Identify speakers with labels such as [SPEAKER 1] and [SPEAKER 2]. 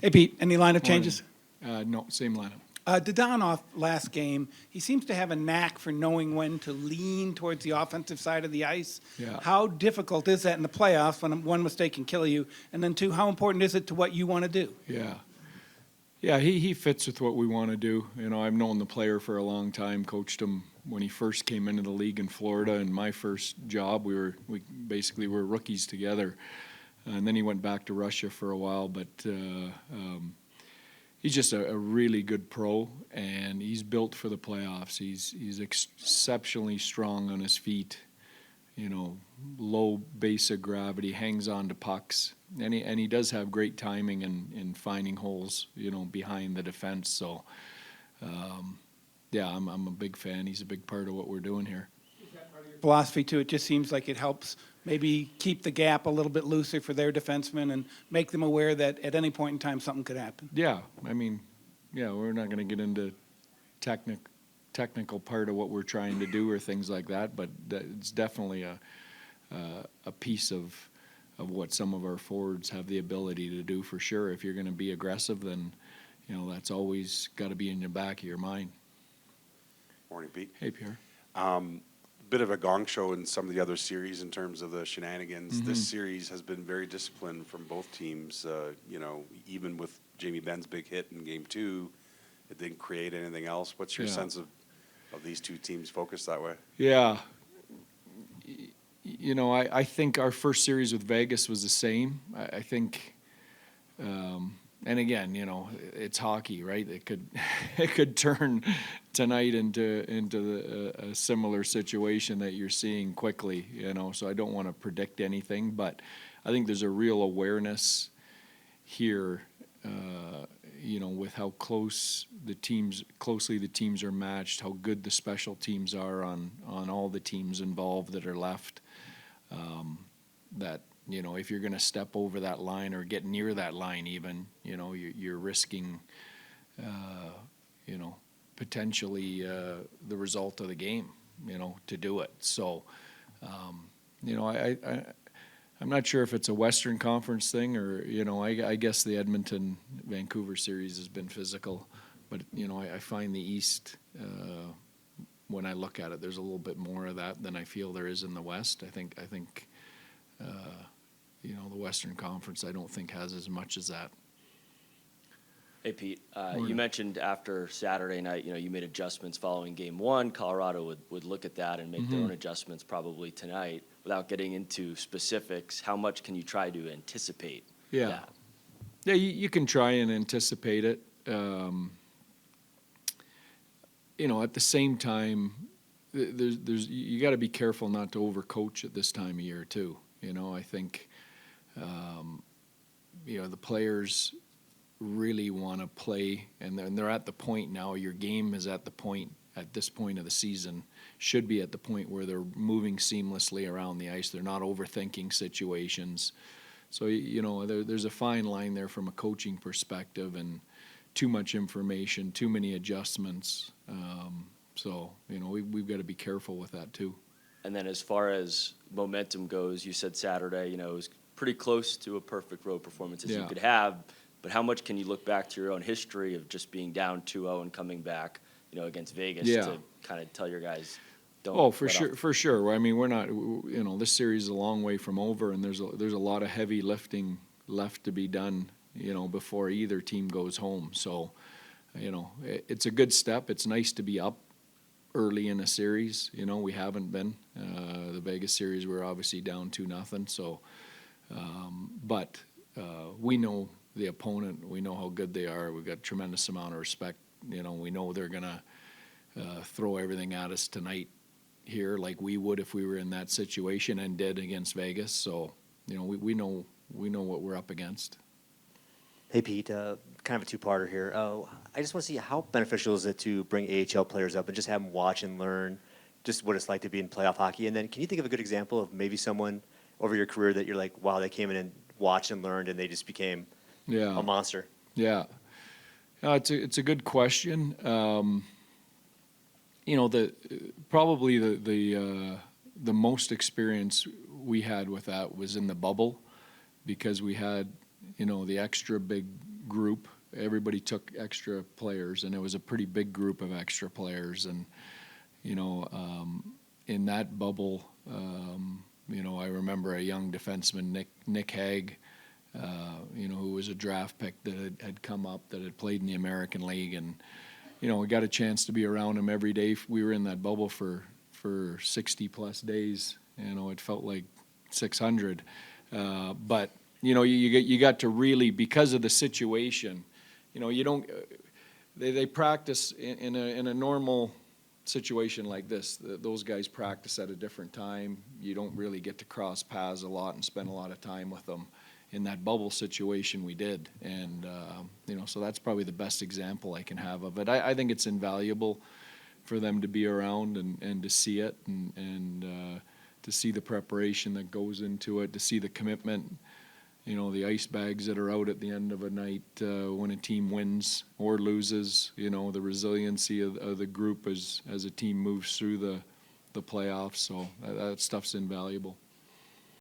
[SPEAKER 1] Hey, Pete, any lineup changes?
[SPEAKER 2] No, same lineup.
[SPEAKER 1] Dadonov last game, he seems to have a knack for knowing when to lean towards the offensive side of the ice.
[SPEAKER 2] Yeah.
[SPEAKER 1] How difficult is that in the playoffs when one mistake can kill you? And then two, how important is it to what you want to do?
[SPEAKER 2] Yeah. Yeah, he fits with what we want to do. You know, I've known the player for a long time, coached him when he first came into the league in Florida. And my first job, we basically were rookies together. And then he went back to Russia for a while, but he's just a really good pro, and he's built for the playoffs. He's exceptionally strong on his feet, you know, low base of gravity, hangs on to pucks, and he does have great timing in finding holes, you know, behind the defense. So, yeah, I'm a big fan. He's a big part of what we're doing here.
[SPEAKER 1] Philosophy, too, it just seems like it helps maybe keep the gap a little bit looser for their defensemen and make them aware that at any point in time something could happen.
[SPEAKER 2] Yeah, I mean, yeah, we're not going to get into technical part of what we're trying to do or things like that, but it's definitely a piece of what some of our forwards have the ability to do for sure. If you're going to be aggressive, then, you know, that's always got to be in the back of your mind.
[SPEAKER 3] Morning, Pete.
[SPEAKER 2] Hey, Pierre.
[SPEAKER 3] Bit of a gong show in some of the other series in terms of the shenanigans. This series has been very disciplined from both teams. You know, even with Jamie Benn's big hit in Game 2, it didn't create anything else. What's your sense of these two teams focused that way?
[SPEAKER 2] Yeah. You know, I think our first series with Vegas was the same. I think, and again, you know, it's hockey, right? It could turn tonight into a similar situation that you're seeing quickly, you know. So I don't want to predict anything, but I think there's a real awareness here, you know, with how closely the teams are matched, how good the special teams are on all the teams involved that are left. That, you know, if you're going to step over that line or get near that line even, you know, you're risking, you know, potentially the result of the game, you know, to do it. So, you know, I'm not sure if it's a Western Conference thing or, you know, I guess the Edmonton-Vancouver series has been physical. But, you know, I find the East, when I look at it, there's a little bit more of that than I feel there is in the West. I think you know, the Western Conference I don't think has as much as that.
[SPEAKER 4] Hey, Pete, you mentioned after Saturday night, you know, you made adjustments following Game 1. Colorado would look at that and make their own adjustments probably tonight. Without getting into specifics, how much can you try to anticipate that?
[SPEAKER 2] Yeah, you can try and anticipate it. You know, at the same time, there's you got to be careful not to overcoach at this time of year too. You know, I think, you know, the players really want to play, and they're at the point now. Your game is at the point, at this point of the season, should be at the point where they're moving seamlessly around the ice. They're not overthinking situations. So, you know, there's a fine line there from a coaching perspective, and too much information, too many adjustments. So, you know, we've got to be careful with that too.
[SPEAKER 4] And then as far as momentum goes, you said Saturday, you know, it was pretty close to a perfect road performance as you could have. But how much can you look back to your own history of just being down 2-0 and coming back, you know, against Vegas to kind of tell your guys, don't.
[SPEAKER 2] Oh, for sure. I mean, we're not, you know, this series is a long way from over, and there's a lot of heavy lifting left to be done, you know, before either team goes home. So, you know, it's a good step. It's nice to be up early in a series. You know, we haven't been. The Vegas series, we're obviously down 2-0. So, but we know the opponent. We know how good they are. We've got a tremendous amount of respect. You know, we know they're going to throw everything at us tonight here like we would if we were in that situation and did against Vegas. So, you know, we know what we're up against.
[SPEAKER 5] Hey, Pete, kind of a two-parter here. I just want to see how beneficial is it to bring AHL players up and just have them watch and learn just what it's like to be in playoff hockey? And then can you think of a good example of maybe someone over your career that you're like, wow, they came in and watched and learned and they just became a monster?
[SPEAKER 2] Yeah. It's a good question. You know, probably the most experience we had with that was in the bubble, because we had, you know, the extra big group. Everybody took extra players, and it was a pretty big group of extra players. And, you know, in that bubble, you know, I remember a young defenseman, Nick Hague, you know, who was a draft pick that had come up, that had played in the American League. And, you know, we got a chance to be around him every day. We were in that bubble for 60-plus days. You know, it felt like 600. But, you know, you got to really, because of the situation, you know, you don't, they practice in a normal situation like this. Those guys practice at a different time. You don't really get to cross paths a lot and spend a lot of time with them. In that bubble situation, we did. And, you know, so that's probably the best example I can have of it. I think it's invaluable for them to be around and to see it and to see the preparation that goes into it, to see the commitment. You know, the ice bags that are out at the end of a night when a team wins or loses, you know, the resiliency of the group as a team moves through the playoffs. So that stuff's invaluable.